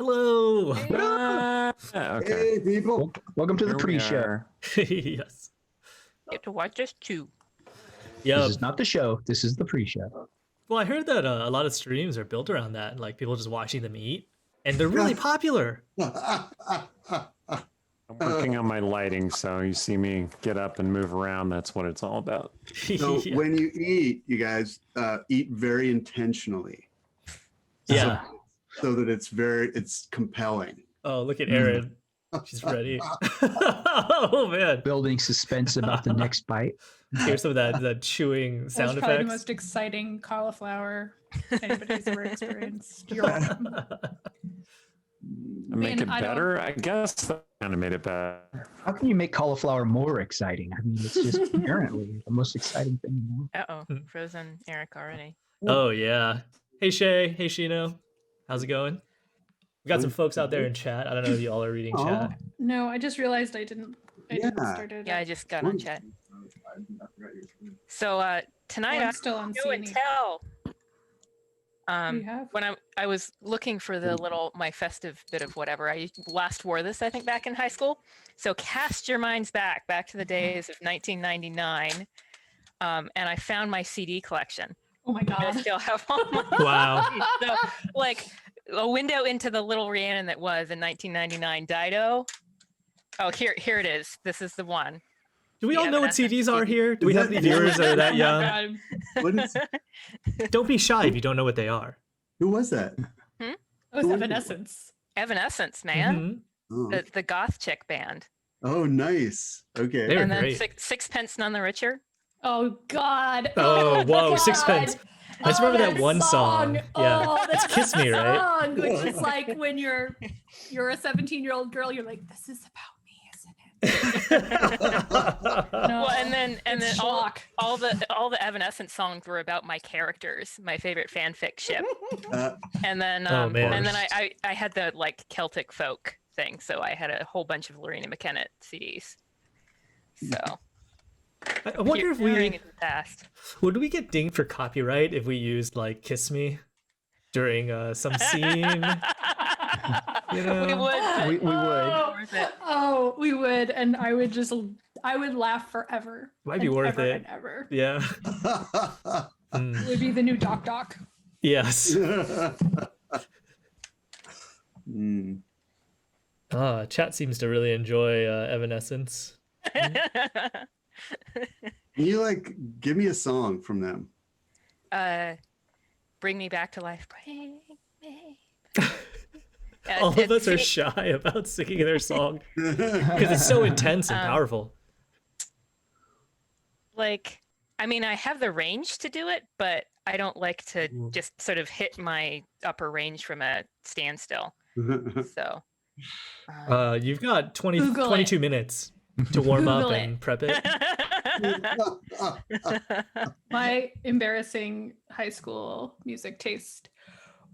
Hello. Okay. Hey, people. Welcome to the Here we pre-show. are. Yes. You have to watch us too. Yeah. This is not the show. This is the pre-show. Well, I heard that a lot of streams are built around that, like people just watching them eat, and they're really popular. I'm working on my lighting, so you see me get up and move around. That's what it's all about. So Yeah. when you eat, you guys eat very intentionally. Yeah. So that it's compelling. Oh, look at Erin. She's ready. Oh man. Building suspense about the next bite. Here's some of that chewing That sound was probably the effects. most exciting cauliflower anybody's ever experienced. You're welcome. Make Man, it I don't- better? I guess that kind of made it better. How can you make cauliflower more exciting? I mean, it's just inherently the most exciting thing in the world. Uh-oh, frozen Eric already. Oh yeah. Hey Shay. Hey Shino. How's it going? We got some folks out there in chat. I don't know if you all are reading chat. No, I just realized I didn't Yeah. start it. Yeah, I just got on chat. So tonight I'm I'm still on show and C&E. tell. You have? When I was looking for the my festive bit of whatever, I last wore this, I think, back in high school. So cast your minds back to the days of 1999, and I found my CD collection. Oh my And I god. still have all my Wow. so, like a window into the little Rhiannon that was in 1999 Dido. Oh, here it is. This is the one. Do we The all know what Evanescence CDs are CD. here? Do we Is have that- any viewers that are that Oh my young? God. What is, Don't be shy if you don't know what they are. who was that? That was Evanescence. Evanescence, man. Mhm. Oh, The goth chick band. oh nice. Okay. They're And then great. Sixpence None the Richer. Oh god. Oh, whoa, God. Sixpence. I just remember that one song. Yeah. Oh, It's that Kiss Me, right? song, which is like when you're a 17-year-old girl, you're like, this is about me, isn't it? No. Well, and then It's all, schlock. all the Evanescence songs were about my characters, my favorite fanfic ship. Uh, And then Oh, man. and then I had the like Celtic folk thing, so I had a whole bunch of Lorena McKenna CDs. So I wonder if hearing we is the past. would we get dinged for copyright if we used like "Kiss Me" during some scene. You know? We would. We would. Worth it. Oh, we would, and I would laugh forever. Might be and worth ever it. And ever. Yeah. Mm. It would be the new Doc Doc. Yes. Hmm. Chat seems to really enjoy Evanescence. Can you like give me a song from them? Bring me back to life. Bring me. All of us are shy about singing their song because it's so intense and powerful. Like, I mean, I have the range to do it, but I don't like to just sort of hit my upper range from a standstill. So, You've got Google 22 it. minutes to warm up Google and prep it. My embarrassing high school music taste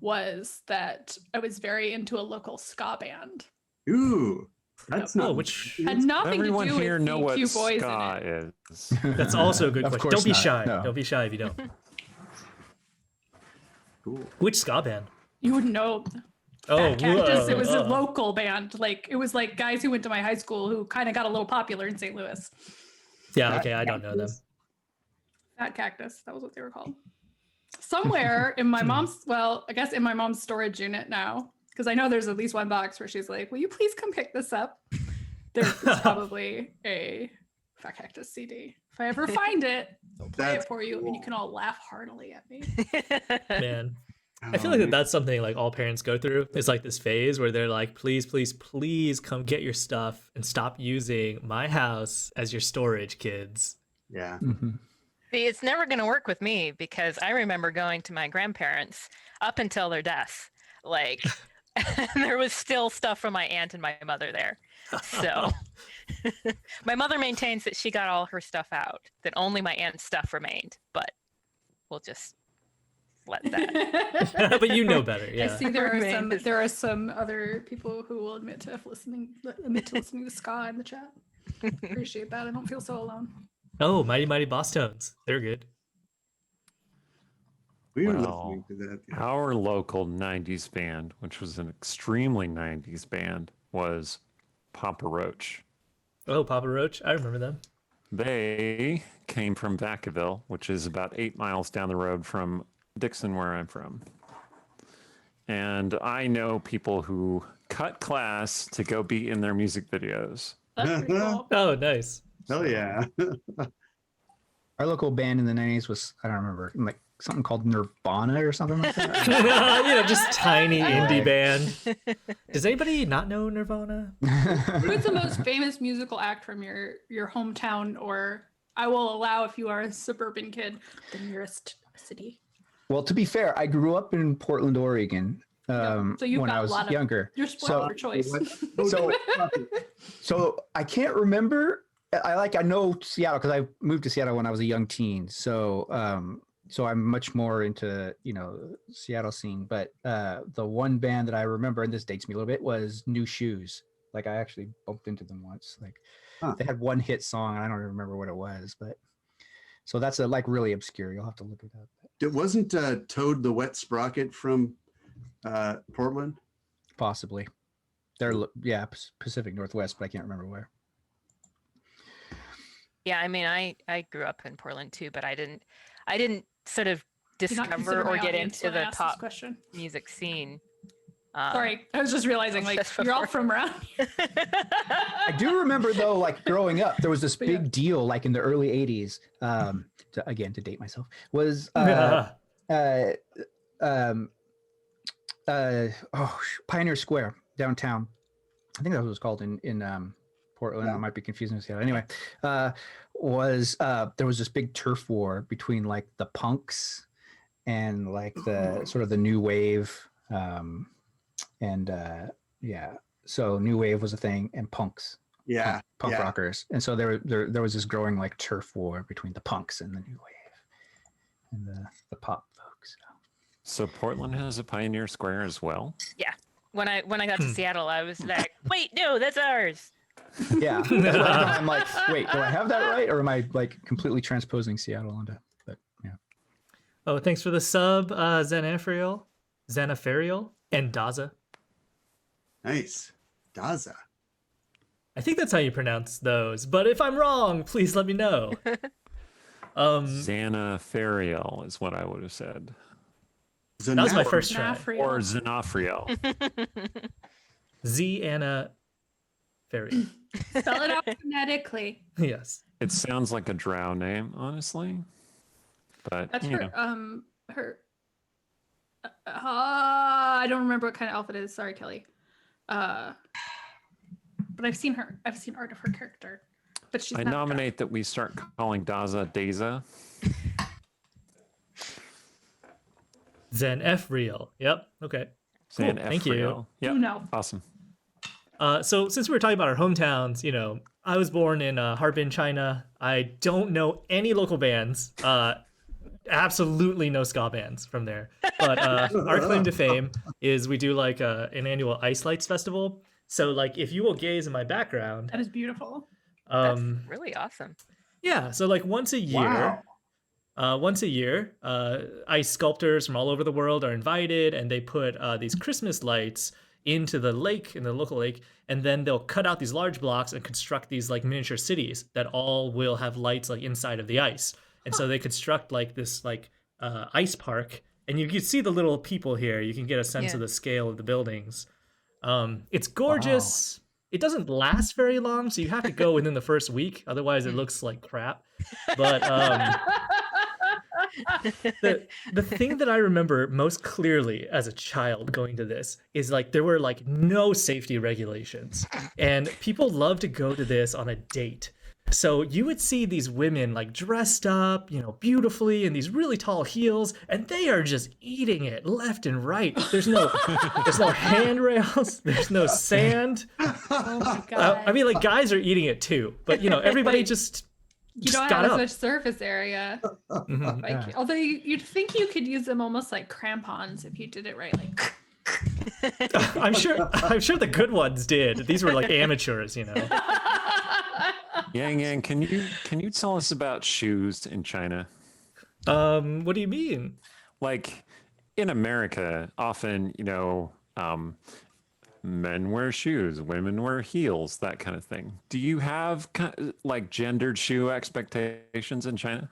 was that I was very into a local ska band. Ooh, that's Oh, not which Had nothing Everyone to do here with know the what cute boys ska in it. is. that's also a good Of question. course Don't be not, shy. no. Don't be shy if you don't. cool. Which ska band? You wouldn't know. Oh, Fat Cactus. It was a whoa. local band. Like it was like guys who went to my high school who kind of got a little popular in St. Louis. Yeah, okay, I don't know them. Fat Cactus. That was what they were called. Somewhere in my mom's, well, I guess in my mom's storage unit now, because I know there's at least one box where she's like, "Will you please come pick this up?" There's probably a Fat Cactus CD. If I ever find it, I'll play That's it for you, and you cool. can all laugh heartily at me. Man. I feel like that's something like all parents go through. It's like this phase where they're like, please, please, please come get your stuff and stop using my house as your storage, kids. Yeah. See, it's never going to work with me because I remember going to my grandparents up until their deaths. Like, there was still stuff from my aunt and my mother there. So, my mother maintains that she got all her stuff out, that only my aunt's stuff remained. But we'll just let that. But you know better, I yeah. see Remains. there are some other people who will admit to listening to ska in the chat. Appreciate that. I don't feel so alone. Oh, Mighty Mighty Boss Tones. They're good. We were Well, listening to that. Yeah. Our local 90s band, which was an extremely 90s band, was Papa Roach. Oh, Papa Roach. I remember them. They came from Vacaville, which is about 8 miles down the road from Dixon, where I'm from. And I know people who cut class to go be in their music videos. That's pretty cool. Oh, nice. Hell yeah. Our local band in the 90s was, I don't remember, like something called Nirvana or something like that. Just tiny indie band. Does anybody not know Nirvana? Who's the most famous musical act from your hometown, or I will allow, if you are a suburban kid, the nearest city? Well, to be fair, I grew up in Portland, Oregon. So you've when got I a was lot of younger. You're spoiled for choice. So I can't remember. I know Seattle because I moved to Seattle when I was a young teen. So I'm much more into Seattle scene. But the one band that I remember, and this dates me a little bit, was New Shoes. Like I actually bumped into them once. Like they had one hit song, and I don't even remember what it was. But so that's like really obscure. You'll have to look it up. It wasn't Toad the Wet Sprocket from Portland? Possibly. They're Pacific Northwest, but I can't remember where. Yeah, I mean, I grew up in Portland too, but I didn't sort of Do not consider discover or my get audience into when I the ask this top question. music scene. Sorry, I was just realizing, like, you're all from around. I do remember though, like growing up, there was this big deal, like in the early '80s. To date myself, was Pioneer Square downtown. I think that was what it was called in Portland. I might be confusing with Seattle. Anyway, there was this big turf war between like the punks and like the sort of the new wave. So new wave was a thing, and punks. Yeah. Punk rockers. And so there was this growing like turf war between the punks and the new wave and the pop folks. So Portland has a Pioneer Square as well? Yeah. When I got to Seattle, I was like, wait, no, that's ours. Yeah. That's why I'm like, wait, do I have that right? Or am I like completely transposing Seattle onto, but yeah. Oh, thanks for the sub, Xanafriel, and Daza. Nice. Daza. I think that's how you pronounce those, but if I'm wrong, please let me know. Xanafariel is what I would have said. That was my first try. Or Xanafriel. Xanafariel. Spell it out phonetically. Yes. It sounds like a drow name, honestly. But That's you her. know. I don't remember what kind of elf it is. Sorry, Kelly. But I've seen her. I've seen art of her character. But she's I not nominate that we start calling Daza Daza. Xanafriel. Yep. Okay. Cool. Thank you. Yep. No. Awesome. So since we were talking about our hometowns, I was born in Harbin, China. I don't know any local bands. Absolutely no ska bands from there. But our claim to fame is we do like an annual Ice Lights Festival. So like if you will gaze in my background. That is beautiful. That's really awesome. Yeah. So like once a year, ice sculptors from all over the world are invited, and they put these Christmas lights into the lake, in the local lake, and then they'll cut out these large blocks and construct these like miniature cities that all will have lights like inside of the ice. And so they construct like this like ice park, and you can see the little people here. You can get a sense of the scale of the buildings. It's gorgeous. Wow. It doesn't last very long, so you have to go within the first week. Otherwise, it looks like crap. But the thing that I remember most clearly as a child going to this is like there were like no safety regulations, and people love to go to this on a date. So you would see these women like dressed up, beautifully in these really tall heels, and they are just eating it left and right. There's no handrails. There's no sand. Oh my god! I mean, like guys are eating it too, but everybody just don't got have up. as much surface area. Like, although you'd think you could use them almost like crampons if you did it right, like. I'm sure the good ones did. These were like amateurs, Yang, can you tell us about shoes in China? What do you mean? like in America, often, men wear shoes, women wear heels, that kind of thing. Do you have like gendered shoe expectations in China?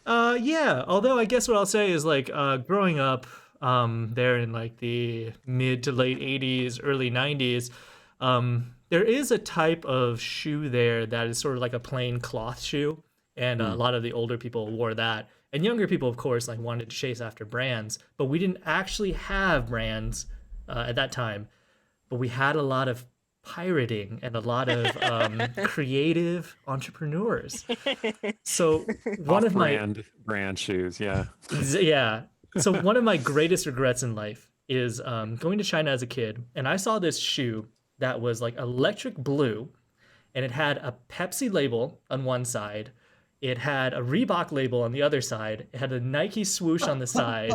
Yeah. Although I guess what I'll say is like growing up there in like the mid to late 80s, early 90s, there is a type of shoe there that is sort of like a plain cloth shoe, and a lot of the older people wore that. And younger people, of course, like wanted to chase after brands, but we didn't actually have brands at that time. But we had a lot of pirating and a lot of creative entrepreneurs. So one of my brand shoes, yeah. yeah. So one of my greatest regrets in life is going to China as a kid, and I saw this shoe that was like electric blue, and it had a Pepsi label on one side. It had a Reebok label on the other side. It had a Nike swoosh on the side.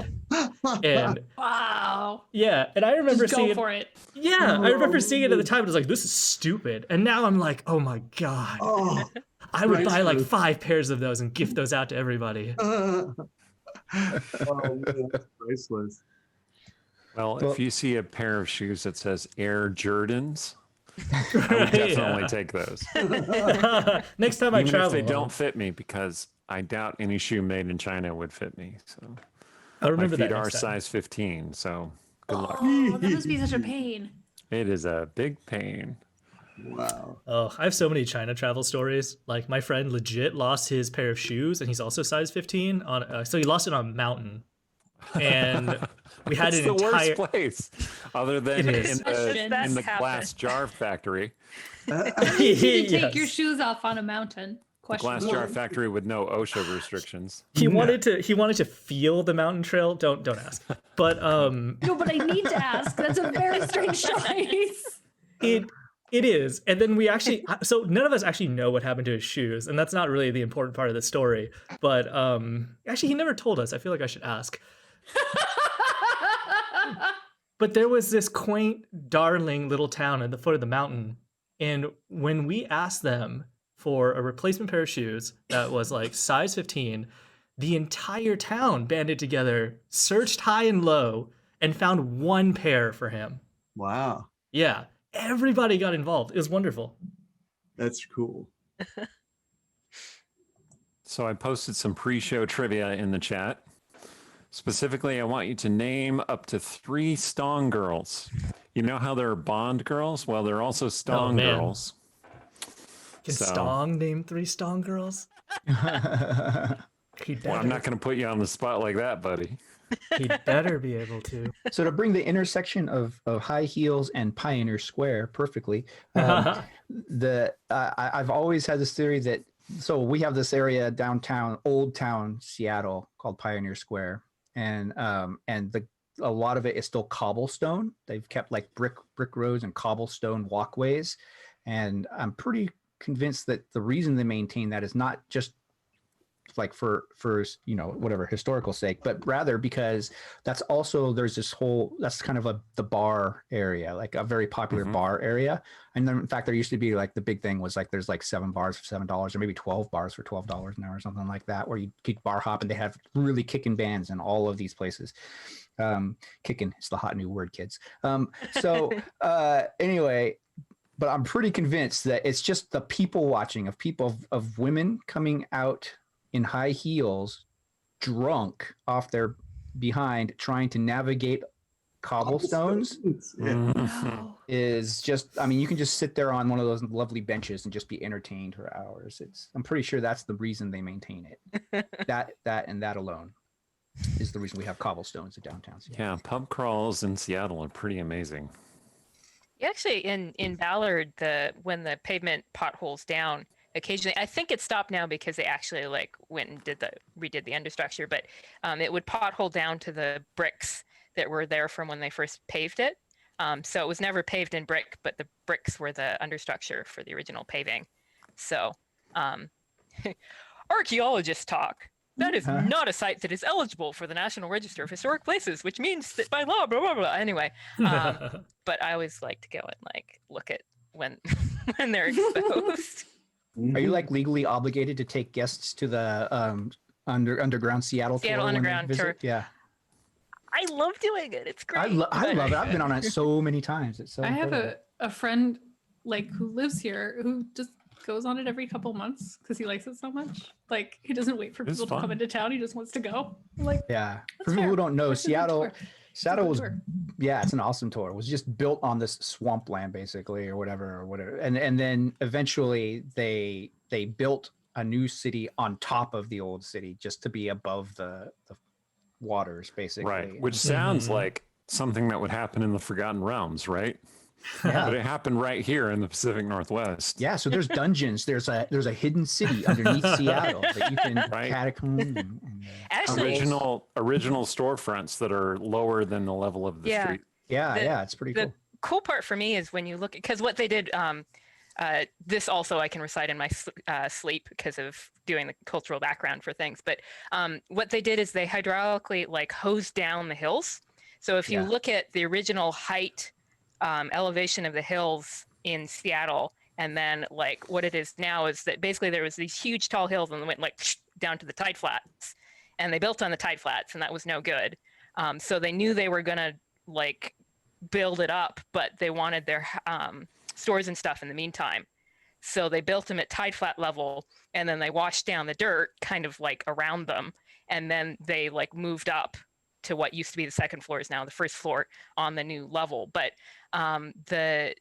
And Wow. yeah, and I remember Just seeing go for it. Yeah, I remember seeing it at the time. I was like, this is stupid. And now I'm like, oh my God. Oh, I would buy like priceless. 5 pairs of those and gift those out to everybody. oh man, that's priceless. Well, Well- if you see a pair of shoes that says Air Jordans, I would definitely take those. Next time I Even travel, if they don't fit me, because I doubt any shoe made in China would fit me. So I'll my remember feet that are next time. size 15, so good luck. Oh, that must be such a pain. It is a big pain. Wow. Oh, I have so many China travel stories. Like my friend legit lost his pair of shoes, and he's also size 15 on. So he lost it on a mountain, and we had It's an the entire. worst place, other than It is. in the That's glass jar factory. You take Yes. your shoes off on a mountain. Question Glass mark. jar factory with no OSHA restrictions. He wanted to feel the mountain trail. Don't ask. But No, but I need to ask. That's a very strange choice. It is. And then we actually, so none of us actually know what happened to his shoes, and that's not really the important part of the story. But actually, he never told us. I feel like I should ask. But there was this quaint, darling little town at the foot of the mountain, and when we asked them for a replacement pair of shoes that was like size 15, the entire town banded together, searched high and low, and found one pair for him. Wow. Yeah. Everybody got involved. It was wonderful. That's cool. So I posted some pre-show trivia in the chat. Specifically, I want you to name up to 3 Stong girls. You know how there are Bond girls? Well, there are also Stong man. girls. Can So- Stong name 3 Stong girls? He'd better, Well, I'm not going to put you on the spot like that, buddy. he'd better be able to. So to bring the intersection of high heels and Pioneer Square perfectly, I've always had this theory that so we have this area downtown, Old Town Seattle called Pioneer Square, and a lot of it is still cobblestone. They've kept like brick roads and cobblestone walkways, and I'm pretty convinced that the reason they maintain that is not just like for whatever historical sake, but rather because that's also there's this whole that's kind of the bar area, like a very popular bar area. And then in fact there used to be like the big thing was like there's like 7 bars for $7 or maybe 12 bars for $12 an hour or something like that, where you could bar hop, and they have really kicking bands in all of these places. Kicking is the hot new word, kids. Anyway, but I'm pretty convinced that it's just the people watching of women coming out in high heels, drunk off their behind, trying to navigate cobblestones Yeah. Wow. is just, I mean, you can just sit there on one of those lovely benches and just be entertained for hours. I'm pretty sure that's the reason they maintain it. that alone is the reason we have cobblestones in downtown Seattle. Yeah, pub crawls in Seattle are pretty amazing. Actually, in Ballard, when the pavement potholes down, occasionally, I think it stopped now because they actually like went and redid the understructure, but it would pothole down to the bricks that were there from when they first paved it. So it was never paved in brick, but the bricks were the understructure for the original paving. So archaeologists talk. That is not a site that is eligible for the National Register of Historic Places, which means that by law, blah, blah, blah. Anyway, but I always like to go and like look at when they're exposed. Are you like legally obligated to take guests to the underground Seattle tour? Seattle when they Underground visit? tour. Yeah. I love doing it. It's great. I love it. I've been on it so many times. It's so I have incredible. a friend like who lives here who just goes on it every couple months because he likes it so much. Like he doesn't wait for It's people to come fun. into town. He just wants to go. I'm like, Yeah. That's For people fair. who don't know, That's a good Seattle tour. Seattle good was tour. yeah, it's an awesome tour. It was just built on this swampland basically or whatever. And then eventually they built a new city on top of the old city just to be above the waters basically. Right. Which sounds Mhm. like something that would happen in the Forgotten Realms, right? Yeah. But it happened right here in the Pacific Northwest. Yeah, so there's dungeons. There's a hidden city underneath Seattle that you can Right. catacomb and Actually, Original storefronts that are lower than the level of the Yeah. street. yeah, it's pretty the cool. cool part for me is when you look, because what they did, this also I can recite in my sleep because of doing the cultural background for things. But what they did is they hydraulically like hosed down the hills. So if you Yeah. look at the original height elevation of the hills in Seattle, and then like what it is now is that basically there was these huge tall hills and they went like down to the tide flats, and they built on the tide flats, and that was no good. So they knew they were gonna like build it up, but they wanted their stores and stuff in the meantime. So they built them at tide flat level, and then they washed down the dirt kind of like around them, and then they like moved up to what used to be the second floor is now the first floor on the new level. But the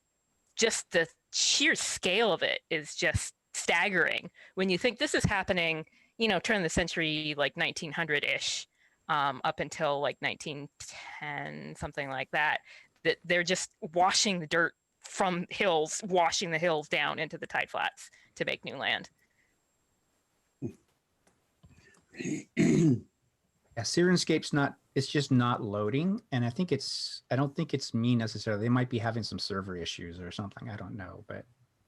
sheer scale of it is just staggering when you think this is happening, turn of the century, like 1900-ish, up until like 1910, something like that, that they're just washing the dirt from hills, washing the hills down into the tide flats to make new land. Yeah, Sirenscape's it's just not loading, and I don't think it's me necessarily. They might be having some server issues or something. I don't know, but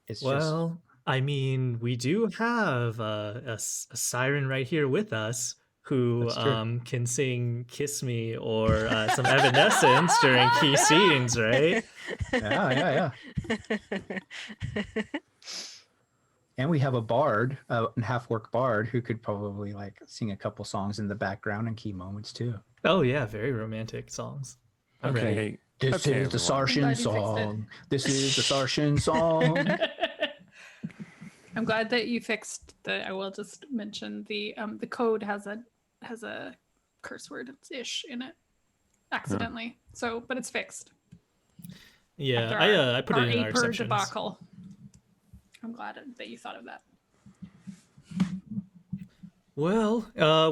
it's Well, I mean, we do have a siren right here with us who That's true. can sing "Kiss Me" or some Evanescence during key scenes, right? yeah. And we have a bard, a half-work bard, who could probably like sing a couple songs in the background and key moments too. Oh yeah, very romantic songs. I'm ready. Okay. This Okay, is the everyone. Sarshan I'm glad you fixed it. song. This is the Sarshan song. I'm glad that you fixed the. I will just mention the code has a curse word ish in it accidentally. So, but it's fixed. Yeah, After I put it in our Aper exceptions. debacle. I'm glad that you thought of that. Well,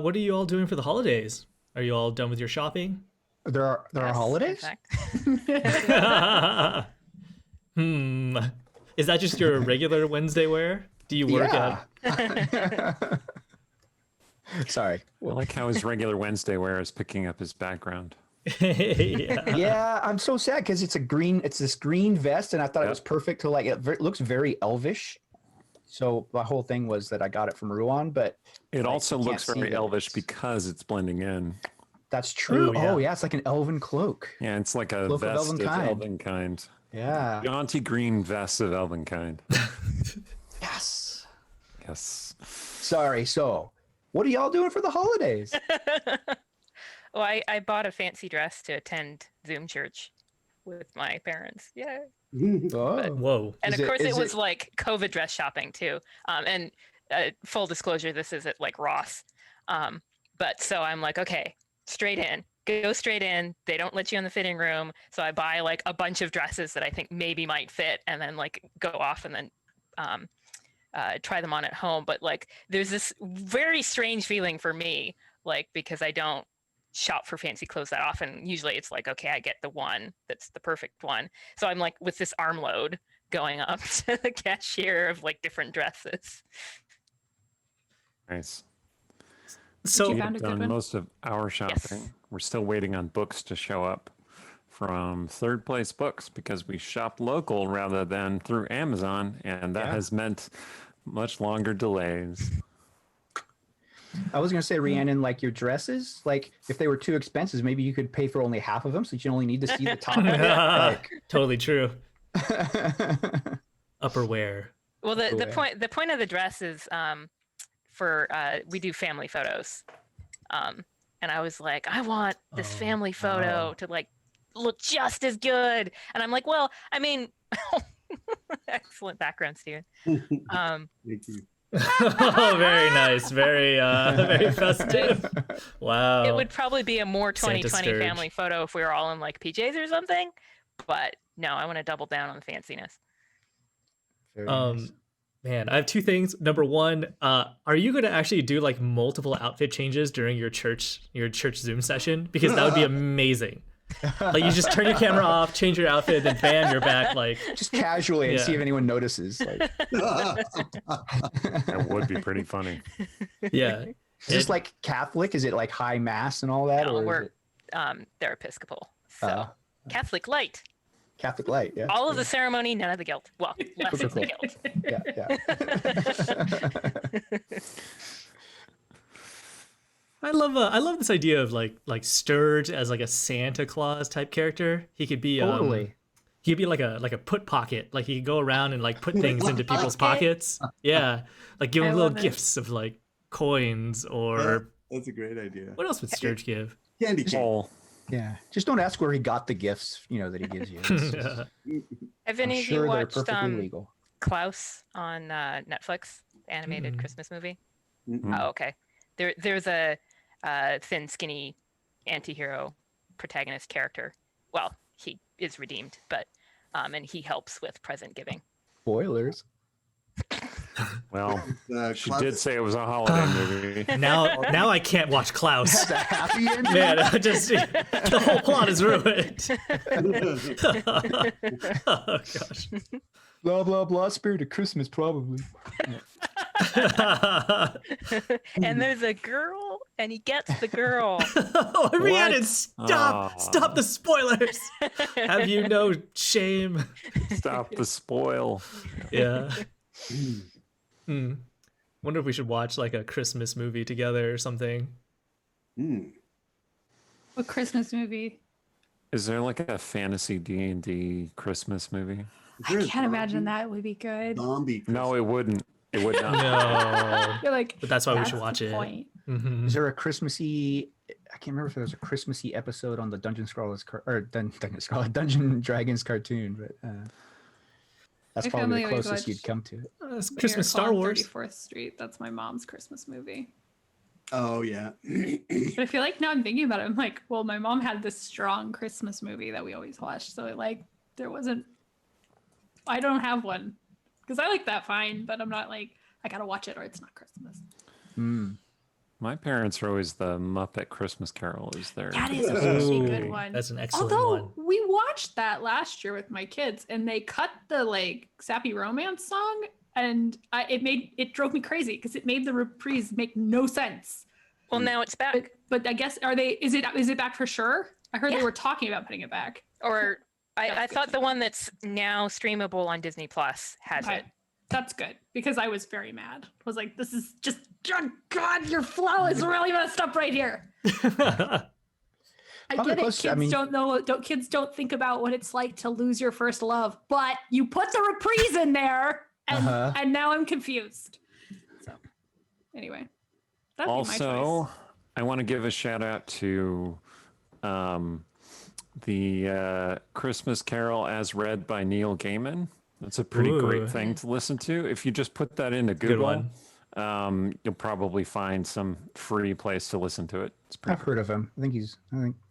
what are you all doing for the holidays? Are you all done with your shopping? There are Yes, in holidays. fact. Is that just your regular Wednesday wear? Do you work Yeah. Sorry. I like how his regular Wednesday wear is picking up his background. yeah. Yeah, I'm so sad because it's this green vest, and I thought it Yep. was perfect to it looks very elvish. So my whole thing was that I got it from Ruan, but It Like, also you can't looks see very that elvish it's- because it's blending in. that's true. Ooh, yeah. Oh yeah, it's like an elven cloak. Yeah, it's like a Cloak of vest elven of kind. elven kind. Yeah. Jaunty green vest of elven kind. Yes. Yes. Sorry. So, what are y'all doing for the holidays? Well, I bought a fancy dress to attend Zoom church with my parents. Yeah. Oh. Whoa. And Is of it- course, it is was it- like COVID dress shopping too. And full disclosure, this is at like Ross. But so I'm like, okay, straight in, go straight in. They don't let you in the fitting room. So I buy like a bunch of dresses that I think maybe might fit, and then like go off and then try them on at home. But like, there's this very strange feeling for me, like, because I don't shop for fancy clothes that often. Usually it's like, okay, I get the one that's the perfect one. So I'm like with this armload going up to the cashier of like different dresses. Nice. So you found a We've good done one? most of our shopping. Yes. We're still waiting on books to show up from Third Place Books because we shop local rather than through Amazon, and that Yeah. has meant much longer delays. I was gonna say, Rhiannon, like your dresses, like if they were too expensive, maybe you could pay for only half of them, so you only need to see the top of it. Like, totally true. Upper wear. Well, the Cool, yeah. point point of the dress is for we do family photos. and I was like, I want this Oh, family photo wow. to like look just as good. And I'm like, well, I mean, excellent background, Steven. Thank you. Oh, very nice. Very festive. Wow. It would probably be a more Santa 2020 Scourge. family photo if we were all in like PJs or something. But no, I want to double down on the fanciness. Very nice. Man, I have two things. Number one, are you going to actually do like multiple outfit changes during your church Zoom session? Because that would be amazing. Like you just turn your camera off, change your outfit, then bam, you're back. Like Just casually and see Yeah. if anyone notices. Like, That would be pretty funny. yeah. is this like Catholic? Is it like high mass and all that? No, or is we're it they're Episcopal, so Uh, Catholic light. Catholic light? Yeah. All of the ceremony, none of the guilt. Well, less of the Typical. guilt. Yeah. I love this idea of like Sturge as like a Santa Claus type character. He could be Totally. he could be like a put pocket. Like he could go around and like put things into people's pockets. Yeah. Like give I them little love it. gifts of like coins or That's a great idea. what else would Sturge give? Candy cane. Paul, Yeah. Just don't ask where he got the gifts, that he gives you. It's just- Have I'm any of sure you they're watched perfectly legal. Klaus on Netflix, the animated Mm-mm. Christmas movie? Mm-mm. Oh, okay. There's a thin, skinny anti-hero protagonist character. Well, he is redeemed, but and he helps with present giving. Spoilers. well, she Klaus- did say it was a holiday movie. Now I can't watch Klaus. That's a happy ending. Man, the whole plot is ruined. Oh gosh. Blah blah blah. Spirit of Christmas, probably. And there's a girl, and he gets the girl. Oh, Rhiannon, stop! Aw. Stop the spoilers! Have you no shame? Stop the spoil. Yeah. Wonder if we should watch like a Christmas movie together or something. Mm. What Christmas movie? Is there like a fantasy D&D Christmas movie? Is I there a can't imagine zombie- that would be good. Zombie. No, it wouldn't. It would not. No. You're like, But that's why we that's should watch the it. point. Mhm. Is there a Christmassy? I can't remember if there was a Christmassy episode on the Dungeon Dragons cartoon, but that's My probably family the always closest you'd watched- come to it. It's What Christmas you're Star calling Wars. 34th Street. That's my mom's Christmas movie. Oh yeah. But I feel like now I'm thinking about it, I'm like, well, my mom had this strong Christmas movie that we always watched. So like there wasn't I don't have one. Because I like that fine, but I'm not like, I gotta watch it or it's not Christmas. My parents are always the Muppet Christmas Carol is their That is a really good Ooh, one. That's an excellent Although one. we watched that last year with my kids and they cut the like sappy romance song and it drove me crazy because it made the reprise make no sense. Well, now it's back. But I guess is it back for sure? I heard Yeah. they were talking about putting it back. Or I That's thought good. the one that's now streamable on Disney Plus has Okay. it. That's good because I was very mad. I was like, this is just, oh God, your flow is really messed up right here. I Probably get it. close- Kids I mean- kids don't think about what it's like to lose your first love, but you put the reprise in there Uh-huh. and now I'm confused. So anyway, that'd be my Also, choice. I want to give a shout out to the Christmas Carol as read by Neil Gaiman. That's a pretty Ooh. great thing to listen to. If you just put that into Good Google, one. you'll probably find some free place to listen to it. It's pretty I've heard of him. I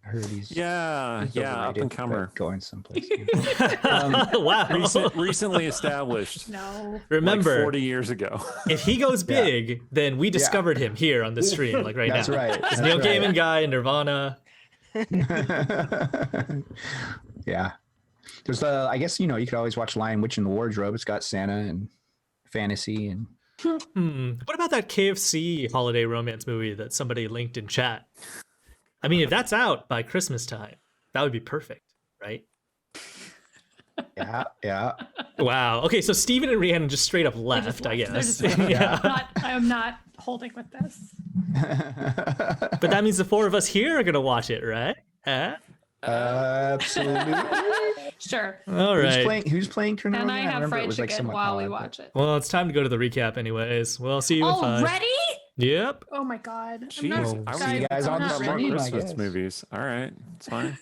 heard he's Yeah, he's yeah, up overrated, and but comer. going someplace. Wow. Recently established. No. Remember, like 40 years ago. if he goes Yeah. big, then we discovered him here on the stream, like right That's now. right. It's That's Neil right. Gaiman guy in Nirvana. Yeah. There's I guess you could always watch Lion Witch in the Wardrobe. It's got Santa and fantasy and What about that KFC holiday romance movie that somebody linked in chat? I mean, if that's out by Christmas time, that would be perfect, right? yeah. Wow. Okay, so Steven and Rhiannon just straight up They left, just I left. They're guess. just left. Yeah. I am not holding with this. But that means the four of us here are going to watch it, right? Huh? Absolutely. Sure. All right. Who's playing Tournament? And I have fried chicken while we watch it. Well, it's time to go to the recap anyways. We'll see you in 5. Already? Yep. Oh my god. Jeez, I was see you guys talking on the about more stream, I Christmas guess. movies. All right, it's fine.